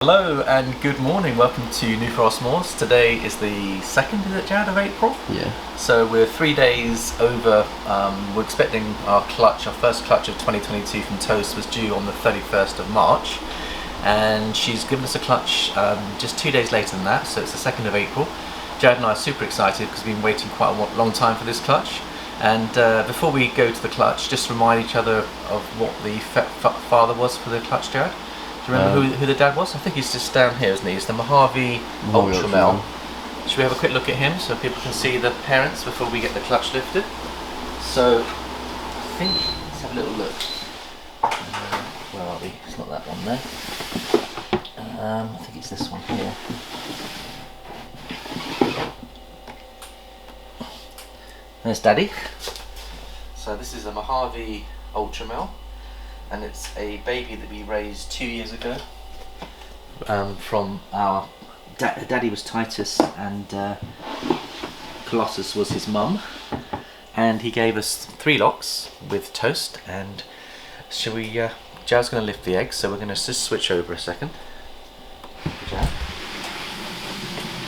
Hello and good morning, welcome to New Forest Morphs. Today is the 2nd, is it, Jared, of April? Yeah. So we're 3 days over. We're expecting our first clutch of 2022 from Toast was due on the 31st of March. And she's given us a clutch just 2 days later than that, so it's the 2nd of April. Jared and I are super excited because we've been waiting quite a long time for this clutch. And before we go to the clutch, just remind each other of what the father was for the clutch, Jared. Do you remember who the dad was? I think he's just down here, isn't he? He's the Mojave Ultramel. Should we have a quick look at him so people can see the parents before we get the clutch lifted? So, I think, let's have a little look. Where are we? It's not that one there. I think it's this one here. There's Daddy. So this is a Mojave Ultramel. And it's a baby that we raised 2 years ago from our daddy was Titus and Colossus was his mum, and he gave us 3 locks with Toast. And shall we? Jared's going to lift the eggs, so we're going to just switch over a second.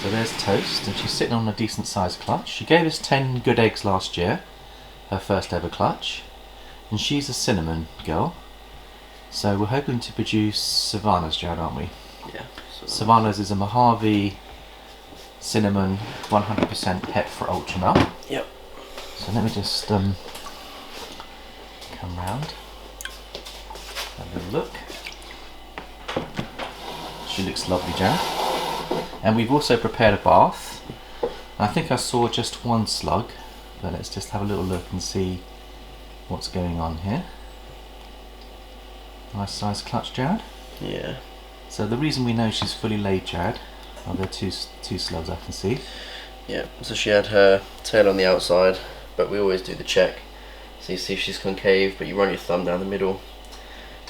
So there's Toast, and she's sitting on a decent sized clutch. She gave us 10 good eggs last year, her first ever clutch, and she's a cinnamon girl. So we're hoping to produce Savannah's, Jared, aren't we? Yeah. Savannah's is a Mojave cinnamon 100% het for Ultramel. Yep. So let me just come round, have a little look. She looks lovely, Jared. And we've also prepared a bath. I think I saw just one slug, but let's just have a little look and see what's going on here. Nice size clutch, Jared. Yeah. So the reason we know she's fully laid, Jared, are there two slugs I can see. Yeah. So she had her tail on the outside, but we always do the check. So you see if she's concave, but you run your thumb down the middle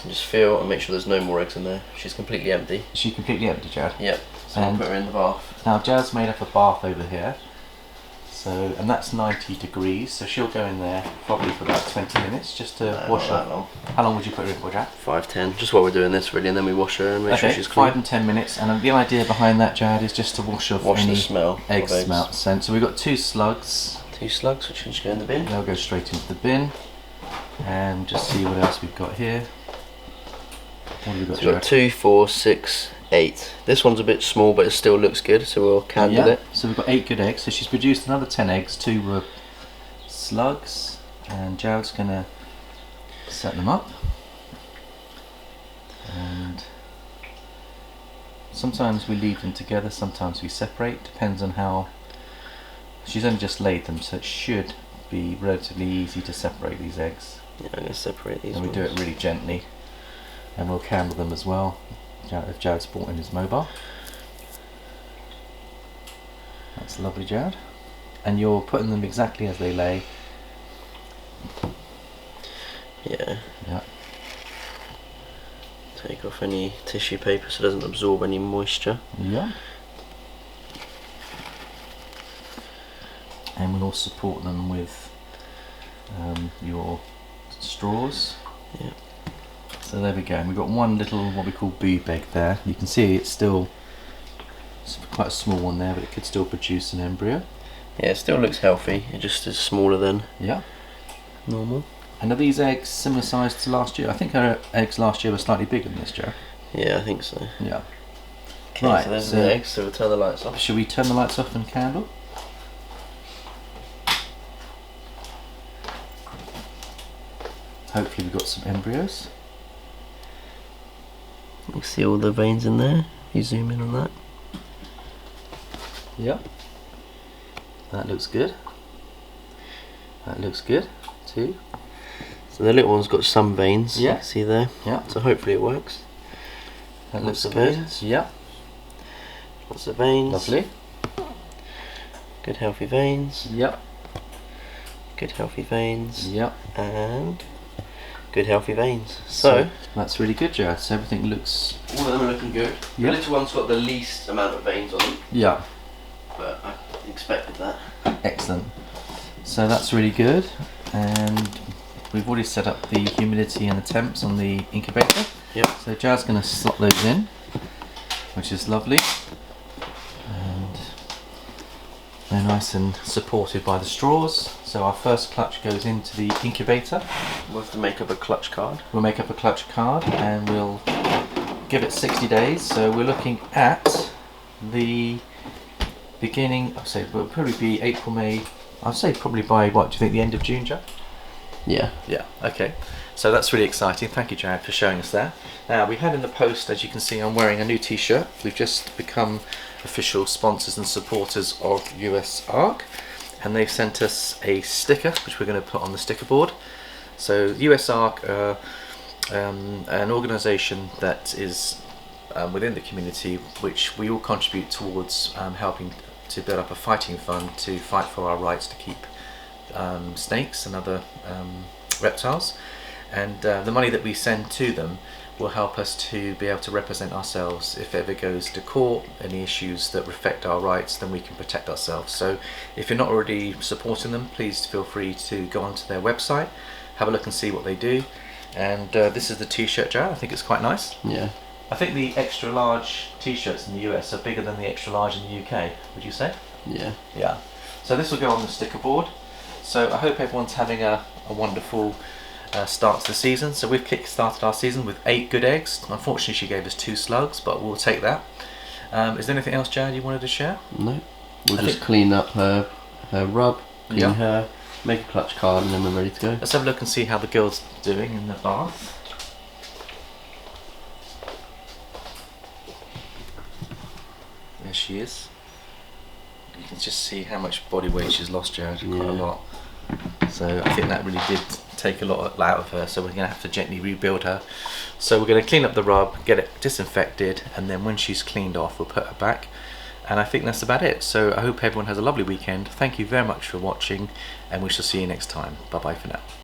and just feel and make sure there's no more eggs in there. She's completely empty. She's completely empty, Jared. Yep. So we'll put her in the bath. Now Jared's made up a bath over here. So, and that's 90 degrees, so she'll go in there probably for about 20 minutes just to wash her. Long. How long would you put her in for, Jared? 5-10, just while we're doing this really, and then we wash her and make sure she's clean. 5 and 10 minutes, and the idea behind that, Jared, is just to wash off any the smell egg smell. So we've got 2 slugs. 2 slugs, which can just go in the bin. They'll go straight into the bin, and just see what else we've got here. What have we got, so we've got 2, 4, 6, 8. This one's a bit small, but it still looks good, so we'll candle it. So we've got 8 good eggs. So she's produced another 10 eggs. 2 were slugs, and Jared's gonna set them up. And sometimes we leave them together, sometimes we separate. Depends on how. She's only just laid them, so it should be relatively easy to separate these eggs. Yeah, I'm gonna separate these. And we do it really gently, and we'll candle them as well. If Jared's brought in his mobile. That's lovely, Jared. And you're putting them exactly as they lay. Yeah. Yeah. Take off any tissue paper so it doesn't absorb any moisture. Yeah. And we'll support them with your straws. Yeah. So there we go, and we've got one little what we call boob egg there. You can see it's quite a small one there, but it could still produce an embryo. Yeah, it still looks healthy, it just is smaller than normal. And are these eggs similar size to last year? I think our eggs last year were slightly bigger than this, Joe. Yeah, I think so. Yeah. Okay, right, so there's the eggs, so we'll turn the lights off. Shall we turn the lights off and candle? Hopefully we've got some embryos. You see all the veins in there. You zoom in on that. Yep. That looks good. That looks good too. So the little one's got some veins. Yeah. You can see there. Yeah. So hopefully it works. That looks good. Veins. Yeah. Lots of veins. Lovely. Good healthy veins. Yep. Good healthy veins. Yep. And good healthy veins. So that's really good, Jared. So everything looks. All of them are looking good. Yep. The little one's got the least amount of veins on them. Yeah. But I expected that. Excellent. So that's really good, and we've already set up the humidity and the temps on the incubator. Yep. So Jared's going to slot those in. which is lovely. And they're nice and supported by the straws. So our first clutch goes into the incubator. We'll have to make up a clutch card. We'll make up a clutch card and we'll give it 60 days. So we're looking at the beginning, I'd say it'll probably be April, May. I'd say probably by what, do you think the end of June, Jack? Yeah. Yeah, okay. So that's really exciting. Thank you, Jared, for showing us that. Now, we had in the post, as you can see, I'm wearing a new t-shirt. We've just become official sponsors and supporters of USARK, and they've sent us a sticker, which we're going to put on the sticker board. So USARK, an organisation that is within the community, which we all contribute towards helping to build up a fighting fund to fight for our rights to keep snakes and other reptiles, and the money that we send to them will help us to be able to represent ourselves if it ever goes to court. Any issues that affect our rights, then we can protect ourselves. So if you're not already supporting them, please feel free to go onto their website, have a look and see what they do. And this is the t-shirt, Jared. I think it's quite nice. Yeah. I think the extra large t-shirts in the US are bigger than the extra large in the UK, would you say? Yeah. Yeah. So this will go on the sticker board. So I hope everyone's having a wonderful start to the season. So we've kick-started our season with 8 good eggs. Unfortunately she gave us 2 slugs, but we'll take that. Is there anything else, Jared, you wanted to share? No. We'll just clean up her rub, clean her, make a clutch card, and then we're ready to go. Let's have a look and see how the girl's doing in the bath. There she is. You can just see how much body weight she's lost, Jared, quite a lot. So I think that really did take a lot out of her, so we're going to have to gently rebuild her. So we're going to clean up the rub, get it disinfected, and then when she's cleaned off we'll put her back. And I think that's about it. So I hope everyone has a lovely weekend. Thank you very much for watching, and we shall see you next time. Bye bye for now.